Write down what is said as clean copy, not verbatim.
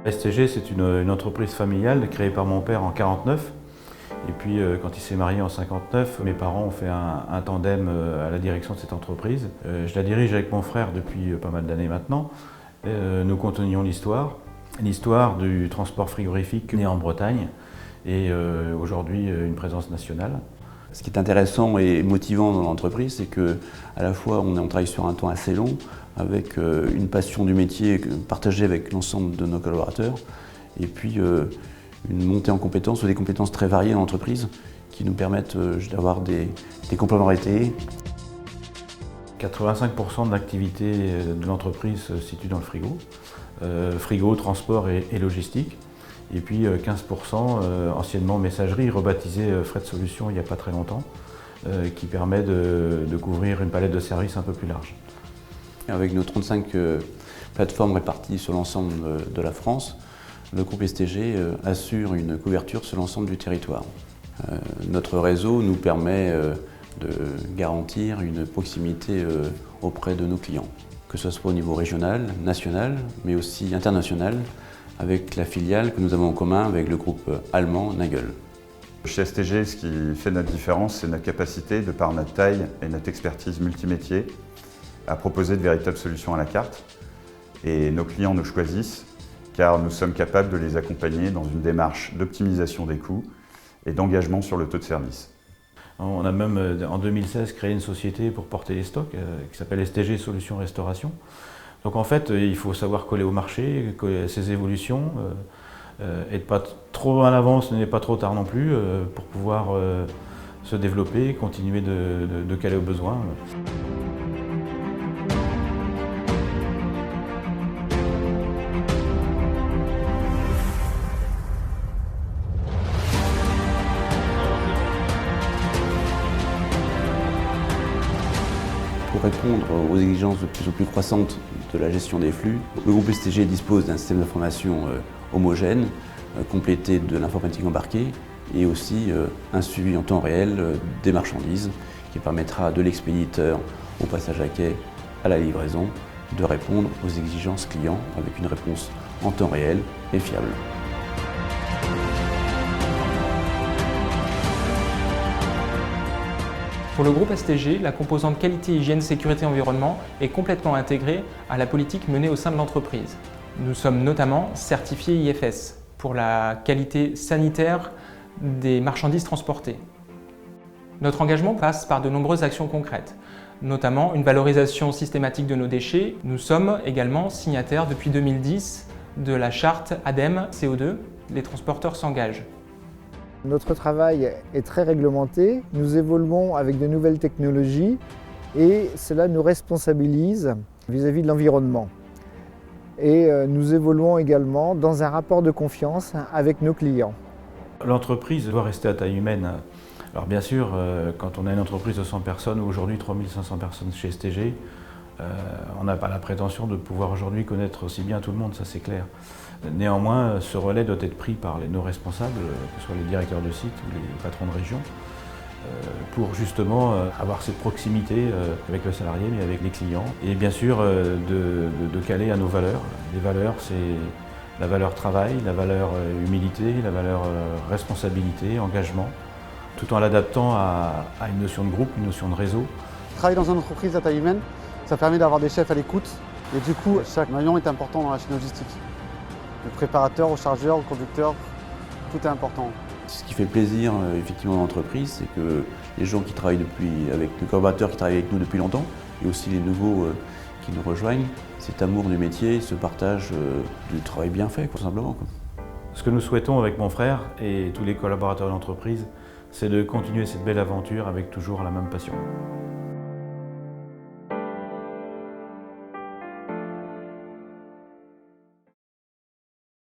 STG, c'est une entreprise familiale créée par mon père en 1949. Et puis, quand il s'est marié en 1959, mes parents ont fait un tandem à la direction de cette entreprise. Je la dirige avec mon frère depuis pas mal d'années maintenant. Nous continuons l'histoire du transport frigorifique né en Bretagne et aujourd'hui une présence nationale. Ce qui est intéressant et motivant dans l'entreprise, c'est qu'à la fois on travaille sur un temps assez long, avec une passion du métier partagée avec l'ensemble de nos collaborateurs, et puis une montée en compétences ou des compétences très variées dans l'entreprise qui nous permettent d'avoir des complémentarités. 85% de l'activité de l'entreprise se situe dans le frigo. Frigo, transport et logistique. Et puis 15% anciennement messagerie, rebaptisé Fret Solutions il n'y a pas très longtemps, qui permet de couvrir une palette de services un peu plus large. Avec nos 35 plateformes réparties sur l'ensemble de la France, le groupe STG assure une couverture sur l'ensemble du territoire. Notre réseau nous permet de garantir une proximité auprès de nos clients, que ce soit au niveau régional, national, mais aussi international, avec la filiale que nous avons en commun avec le groupe allemand Nagel. Chez STG, ce qui fait notre différence, c'est notre capacité, de par notre taille et notre expertise multimétier, à proposer de véritables solutions à la carte. Et nos clients nous choisissent car nous sommes capables de les accompagner dans une démarche d'optimisation des coûts et d'engagement sur le taux de service. On a même en 2016 créé une société pour porter les stocks qui s'appelle STG Solutions Restauration. Donc en fait, il faut savoir coller au marché, coller à ses évolutions, être pas trop en avance, mais pas trop tard non plus, pour pouvoir se développer, continuer de caler aux besoins. Pour répondre aux exigences de plus en plus croissantes de la gestion des flux, le groupe STG dispose d'un système d'information homogène, complété de l'informatique embarquée et aussi un suivi en temps réel des marchandises qui permettra de l'expéditeur au passage à quai à la livraison de répondre aux exigences clients avec une réponse en temps réel et fiable. Pour le groupe STG, la composante qualité, hygiène, sécurité, environnement est complètement intégrée à la politique menée au sein de l'entreprise. Nous sommes notamment certifiés IFS pour la qualité sanitaire des marchandises transportées. Notre engagement passe par de nombreuses actions concrètes, notamment une valorisation systématique de nos déchets. Nous sommes également signataires depuis 2010 de la charte ADEME CO2, les transporteurs s'engagent. Notre travail est très réglementé, nous évoluons avec de nouvelles technologies et cela nous responsabilise vis-à-vis de l'environnement. Et nous évoluons également dans un rapport de confiance avec nos clients. L'entreprise doit rester à taille humaine. Alors bien sûr, quand on a une entreprise de 100 personnes, ou aujourd'hui 3500 personnes chez STG, on n'a pas la prétention de pouvoir aujourd'hui connaître aussi bien tout le monde, ça c'est clair. Néanmoins, ce relais doit être pris par nos responsables, que ce soit les directeurs de site ou les patrons de région, pour justement avoir cette proximité avec le salarié, mais avec les clients. Et bien sûr, de caler à nos valeurs. Les valeurs, c'est la valeur travail, la valeur humilité, la valeur responsabilité, engagement, tout en l'adaptant à une notion de groupe, une notion de réseau. Travailler dans une entreprise à taille humaine, ça permet d'avoir des chefs à l'écoute. Et du coup, chaque maillon est important dans la chaîne logistique. Le préparateur, au chargeur, au conducteur, tout est important. Ce qui fait plaisir effectivement dans l'entreprise, c'est que les gens qui travaillent avec nos collaborateurs qui travaillent avec nous depuis longtemps, et aussi les nouveaux qui nous rejoignent, cet amour du métier, ce partage du travail bien fait, tout simplement. Ce que nous souhaitons avec mon frère et tous les collaborateurs de l'entreprise, c'est de continuer cette belle aventure avec toujours la même passion.